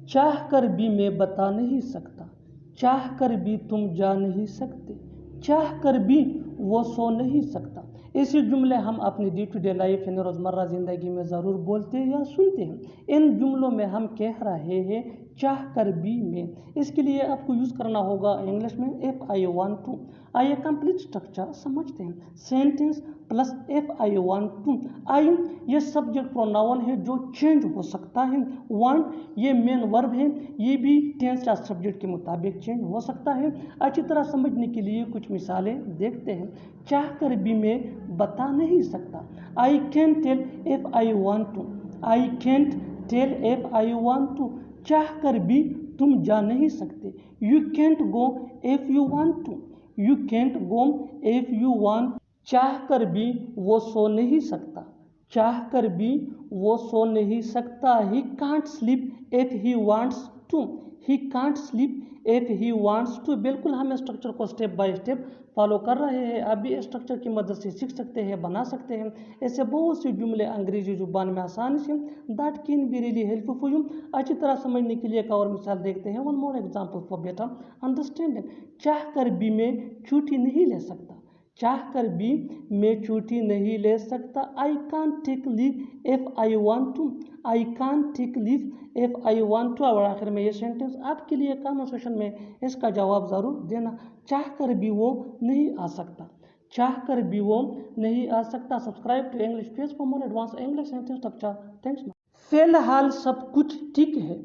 चाह कर भी मैं बता नहीं सकता, चाह कर भी तुम जा नहीं सकते, चाह कर भी वो सो नहीं सकता। ऐसे जुमले हम अपनी डे टू डे लाइफ यानी रोज़मर्रा ज़िंदगी में ज़रूर बोलते हैं या सुनते हैं। इन जुमलों में हम कह रहे हैं चाह कर भी मैं। इसके लिए आपको यूज़ करना होगा इंग्लिश में इफ़ आई वांट टू। आइए कंप्लीट स्ट्रक्चर समझते हैं। Sentence plus if I want to. I ये सब्जेक्ट प्रोनाउन है जो चेंज हो सकता है। वांट ये मेन वर्ब है, ये भी टेंस या सब्जेक्ट के मुताबिक चेंज हो सकता है। अच्छी तरह समझने के लिए कुछ मिसालें देखते हैं। चाह कर भी मैं बता नहीं सकता, I can tell if I want to, I can't tell if I want to. चाह कर भी तुम जा नहीं सकते, you can't go if you want to, you can't go if you want. चाह कर भी वो सो नहीं सकता, चाह कर भी वो सो नहीं सकता। He can't sleep if he wants to, he can't sleep if he wants to. बिल्कुल हम स्ट्रक्चर को स्टेप बाय स्टेप फॉलो कर रहे हैं। आप भी स्ट्रक्चर की मदद से सीख सकते हैं, बना सकते हैं। ऐसे बहुत से जुमले अंग्रेजी जुबान में आसानी say that can be really helpful for you. अच्छी तरह समझने के लिए एक और मिसाल देखते हैं। One more example for better understanding. चाह कर भी मैं छुट्टी नहीं ले सकता, चाह कर भी मैं छुट्टी नहीं ले सकता। I can't take leave if I want to, I can't take leave if I want to. और आखिर में ये सेंटेंस आपके लिए कन्वर्सेशन में इसका जवाब ज़रूर देना। चाह कर भी वो नहीं आ सकता, चाह कर भी वो नहीं आ सकता। Subscribe to English page for more advance English sentence structure. Thanks. फिलहाल सब कुछ ठीक है,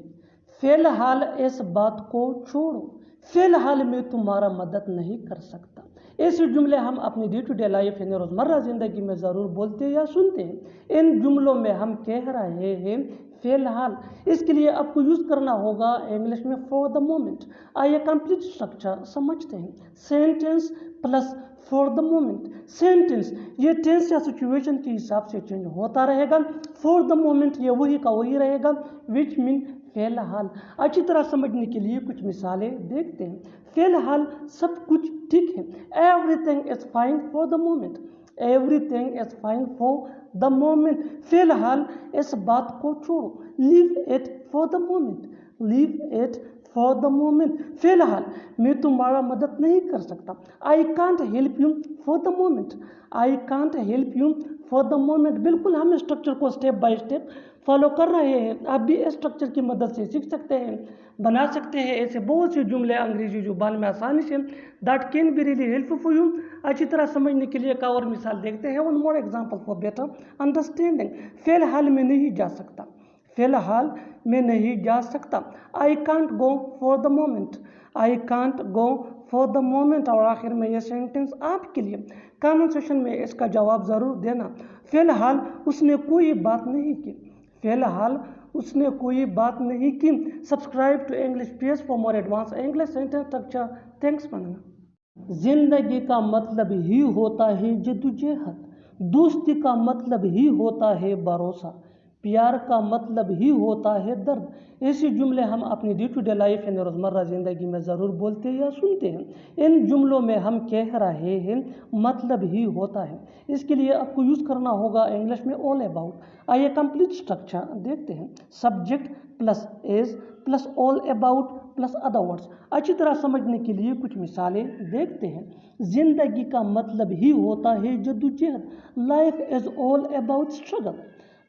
फिलहाल इस बात को छोड़ो, फिलहाल मैं तुम्हारा मदद नहीं कर सकता। ऐसे जुमले हम अपनी डे टू डे लाइफ यानी रोज़मर्रा ज़िंदगी में ज़रूर बोलते हैं या सुनते हैं। इन जुमलों में हम कह रहे हैं फिलहाल। इसके लिए आपको यूज़ करना होगा इंग्लिश में फॉर द मोमेंट। आइए कंप्लीट स्ट्रक्चर समझते हैं। Sentence plus for the moment. Sentence ये टेंस या सिचुएशन के हिसाब से चेंज होता रहेगा। फॉर द मोमेंट ये वही का वही रहेगा, विच मीन फिलहाल। अच्छी तरह समझने के लिए कुछ मिसालें देखते हैं। फिलहाल सब कुछ ठीक है, everything is fine for the moment, everything is fine for the moment. फिलहाल इस बात को छोड़ो, leave it for the moment, leave it for the moment. फिलहाल मैं तुम्हारा मदद नहीं कर सकता, I can't help you for the moment, I can't help you for the moment. बिल्कुल हम स्ट्रक्चर को स्टेप बाय स्टेप फॉलो कर रहे हैं। आप भी स्ट्रक्चर की मदद से सीख सकते हैं, बना सकते हैं ऐसे बहुत से जुमले अंग्रेजी जुबान में आसानी से। That can be really helpful for you. अच्छी तरह समझने के लिए एक और मिसाल देखते हैं। One more example for better understanding. फिलहाल मैं नहीं जा सकता, फिलहाल मैं नहीं जा सकता। I can't go for the moment, I can't go for the moment. और आखिर में ये सेंटेंस आपके लिए कमेंट सेक्शन में इसका जवाब ज़रूर देना। फिलहाल उसने कोई बात नहीं की, फिलहाल उसने कोई बात नहीं की। Subscribe to English page for more advance English sentence structure. Thanks बनना। जिंदगी का मतलब ही होता है जद्दोजहद, दोस्ती का मतलब ही होता है भरोसा, प्यार का मतलब ही होता है दर्द। ऐसे जुमले हम अपनी डे टू डे लाइफ यानी रोज़मर्रा ज़िंदगी में ज़रूर बोलते हैं या सुनते हैं। इन जुमलों में हम कह रहे हैं मतलब ही होता है। इसके लिए आपको यूज़ करना होगा इंग्लिश में ऑल अबाउट। आइए कंप्लीट स्ट्रक्चर देखते हैं। Subject plus is plus all about plus other words. अच्छी तरह समझने के लिए कुछ मिसालें देखते हैं। जिंदगी का मतलब ही होता है जद्दोजहद, life is all about struggle,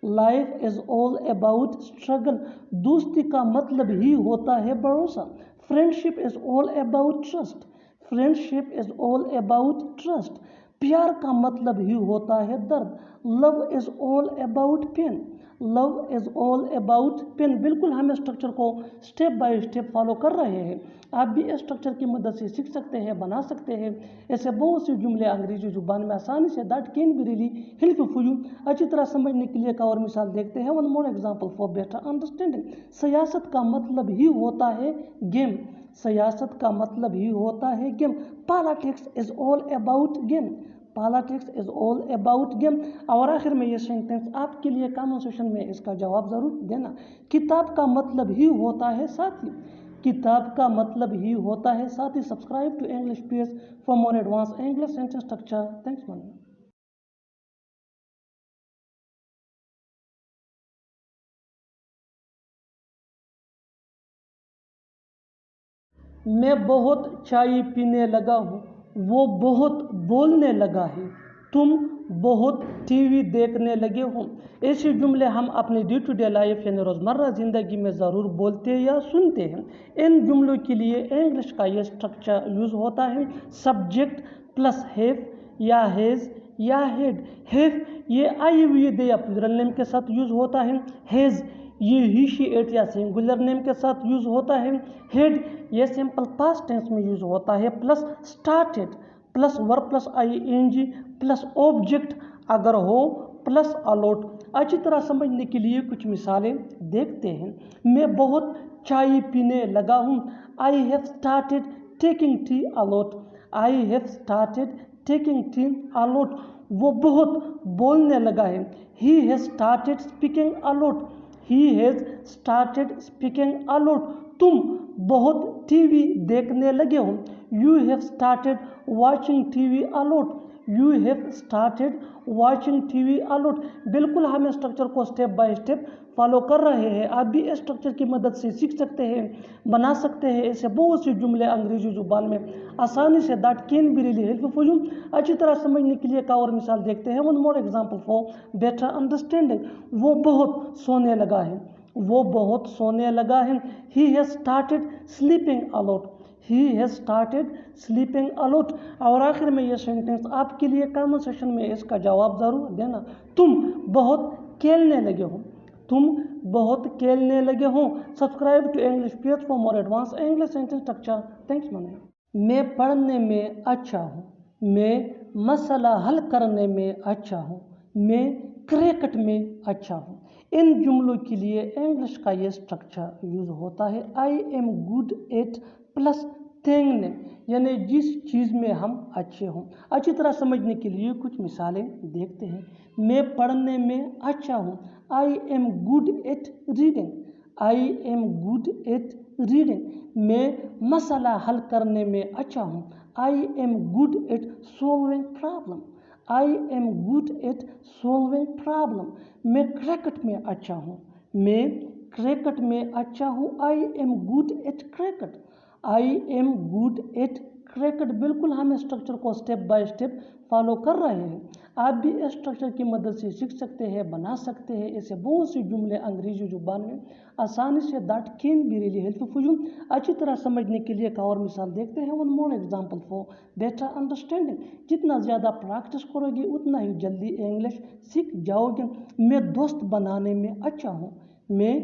life is all about struggle. दोस्ती का मतलब ही होता है भरोसा, friendship is all about trust, friendship is all about trust. प्यार का मतलब ही होता है दर्द, love is all about pain, love is all about pain. बिल्कुल हम स्ट्रक्चर को स्टेप बाय स्टेप फॉलो कर रहे हैं। आप भी इस स्ट्रक्चर की मदद से सीख सकते हैं, बना सकते हैं ऐसे बहुत से जुमले अंग्रेजी जुबान में आसानी से। That can be really helpful for you. अच्छी तरह समझने के लिए एक और मिसाल देखते हैं। One more example for better understanding. सियासत का मतलब ही होता है गेम, सियासत का मतलब ही होता है game. Politics is all about game, politics is all about game. और आखिर में ये सेंटेंस आपके लिए कमेंट सेक्शन में इसका जवाब ज़रूर देना। किताब का मतलब ही होता है साथी, किताब का मतलब ही होता है साथी। Subscribe to English page for more advance English sentence structure. Thanks for میں بہت چائے پینے لگا ہوں، وہ بہت بولنے لگا ہے، تم بہت ٹی وی دیکھنے لگے ہو۔ ایسے جملے ہم اپنے ڈے ٹو ڈے لائف یعنی روزمرہ زندگی میں ضرور بولتے یا سنتے ہیں۔ ان جملوں کے لیے انگلش کا یہ اسٹرکچر یوز ہوتا ہے سبجیکٹ پلس ہیو یا ہیز یا ہیڈ۔ ہیو یہ آئی ہوئی دے یا پلورل نیم کے ساتھ یوز ہوتا ہے، ہیز یہ ہی شی ایٹ یا سنگولر نیم کے ساتھ یوز ہوتا ہے، ہیڈ یہ سمپل پاسٹ ٹینس میں یوز ہوتا ہے plus started plus verb plus I N G plus object اگر ہو پلس الاٹ۔ اچھی طرح سمجھنے کے لیے کچھ مثالیں دیکھتے ہیں۔ میں بہت چائے پینے لگا ہوں، I have started taking tea a lot, I have started taking tea a lot. وہ بہت بولنے لگا ہے، he has started speaking a lot, he has started speaking a lot. تم بہت ٹی وی دیکھنے لگے ہو، you have started watching T V a lot, you have started watching T V a lot. بالکل ہم اسٹرکچر کو اسٹیپ بائی اسٹیپ فالو کر رہے ہیں، آپ بھی اسٹرکچر کی مدد سے سیکھ سکتے ہیں، بنا سکتے ہیں ایسے بہت سی جملے انگریزی زبان میں آسانی سے that can be really help for you. اچھی طرح سمجھنے کے لیے ایک اور مثال دیکھتے ہیں، one more example for better understanding. وہ بہت سونے لگا ہے، وہ بہت سونے لگا ہے، he has started sleeping allot, he has started sleeping allot. اور آخر میں یہ سینٹینس آپ کے لیے کامنٹ سیکشن میں اس کا جواب ضرور دینا۔ تم بہت کھیلنے لگے ہو، تم بہت کھیلنے لگے ہو۔ Subscribe to English page for more advance English sentence structure. Thanks money. میں پڑھنے میں اچھا ہوں، میں مسئلہ حل کرنے میں اچھا ہوں، میں کرکٹ میں اچھا ہوں۔ ان جملوں کے لیے انگلش کا یہ اسٹرکچر یوز ہوتا ہے I am good at plus thing name, یعنی جس چیز میں ہم اچھے ہوں۔ اچھی طرح سمجھنے کے لیے کچھ مثالیں دیکھتے ہیں۔ میں پڑھنے میں اچھا ہوں، I am good at reading, I am good at reading. میں مسئلہ حل کرنے میں اچھا ہوں، I am good at solving problem, I am good at solving problem. میں کرکٹ میں اچھا ہوں، میں کرکٹ میں اچھا ہوں، I am good at cricket, I am good at cricket. بالکل ہم اسٹرکچر کو اسٹیپ بائی اسٹیپ فالو کر رہے ہیں، آپ بھی اسٹرکچر کی مدد سے سیکھ سکتے ہیں، بنا سکتے ہیں ایسے بہت سی جملے انگریزی زبان میں آسانی سے that can be really help for you. اچھی طرح سمجھنے کے لیے ایک اور مثال دیکھتے ہیں، one more example for better understanding. جتنا زیادہ پریکٹس کرو گے اتنا ہی جلدی انگلش سیکھ جاؤ گے۔ میں دوست بنانے میں اچھا ہوں، میں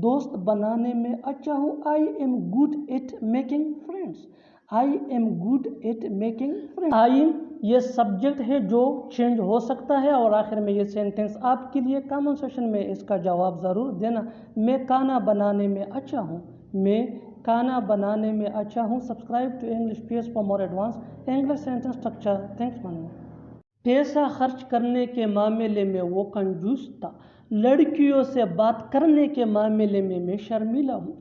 دوست بنانے میں اچھا ہوں، I am good at making friends, I am good at making friends. I یہ سبجیکٹ ہے جو چینج ہو سکتا ہے، اور آخر میں یہ سینٹینس آپ کے لیے کامنٹ سیکشن میں اس کا جواب ضرور دینا۔ میں کھانا بنانے میں اچھا ہوں، میں کھانا بنانے میں اچھا ہوں۔ Subscribe to English page for more advance English sentence structure. Thanks money. پیسہ خرچ کرنے کے معاملے میں وہ کنجوس تھا، لڑکیوں سے بات کرنے کے معاملے میں شرمیلا ہوں،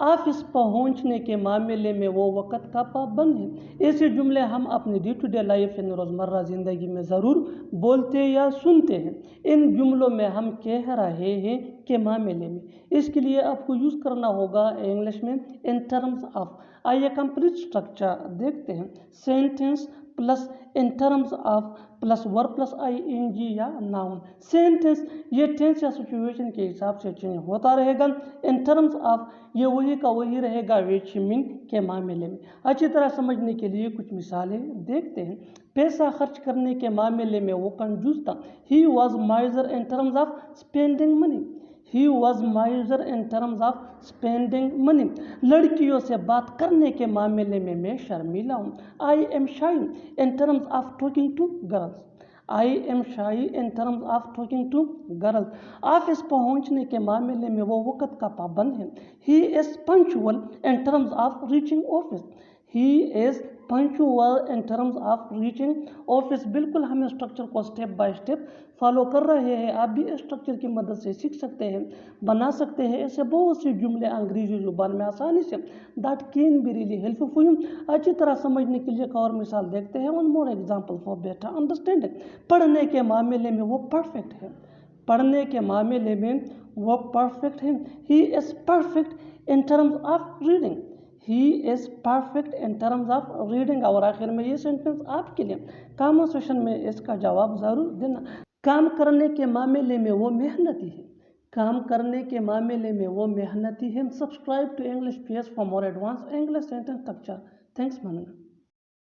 آفس پہنچنے کے معاملے میں وہ وقت کا پابند ہے۔ ایسے جملے ہم اپنی ڈے ٹو ڈے لائف یعنی روزمرہ زندگی میں ضرور بولتے یا سنتے ہیں۔ ان جملوں میں ہم کہہ رہے ہیں کے معاملے میں، اس کے لیے آپ کو یوز کرنا ہوگا انگلش میں ان ٹرمز آف۔ آئیے کمپلیٹ اسٹرکچر دیکھتے ہیں۔ Sentence plus in terms of plus verb plus I N G یا ناؤن۔ سینٹینس یہ ٹینس یا سچویشن کے حساب سے چینج ہوتا رہے گا، ان ٹرمز آف یہ وہی کا وہی رہے گا وچ مین کے معاملے میں۔ اچھی طرح سمجھنے کے لیے کچھ مثالیں دیکھتے ہیں۔ پیسہ خرچ کرنے کے معاملے میں وہ کنجوس تھا، he was misers in terms of spending money, he was misers in terms of spending money. لڑکیوں سے بات کرنے کے معاملے میں میں شرمیلا ہوں، I am shy in terms of talking to girls, I am shy in terms of talking to girls. Office پہنچنے کے معاملے میں وہ وقت کا پابند ہے، he is punctual in terms of reaching office, he is punctual in terms of reaching office. بالکل ہم اسٹرکچر کو اسٹیپ بائی اسٹیپ فالو کر رہے ہیں، آپ بھی اسٹرکچر کی مدد سے سیکھ سکتے ہیں، بنا سکتے ہیں ایسے بہت سی جملے انگریزی زبان میں آسانی سے that can be really help for you. اچھی طرح سمجھنے کے لیے ایک اور مثال دیکھتے ہیں، one more example for better understanding. پڑھنے کے معاملے میں وہ پرفیکٹ ہے، پڑھنے کے معاملے میں وہ پرفیکٹ ہے، he is perfect in terms of reading, he is perfect in terms of reading. اور آخر میں یہ سینٹنس آپ کے لیے کامنٹ سیکشن میں اس کا جواب ضرور دینا. کام کرنے کے معاملے میں وہ محنتی ہے. کام کرنے کے معاملے میں وہ محنتی ہے. Subscribe to English PS for more advance English sentence structure. Thanks ماننا.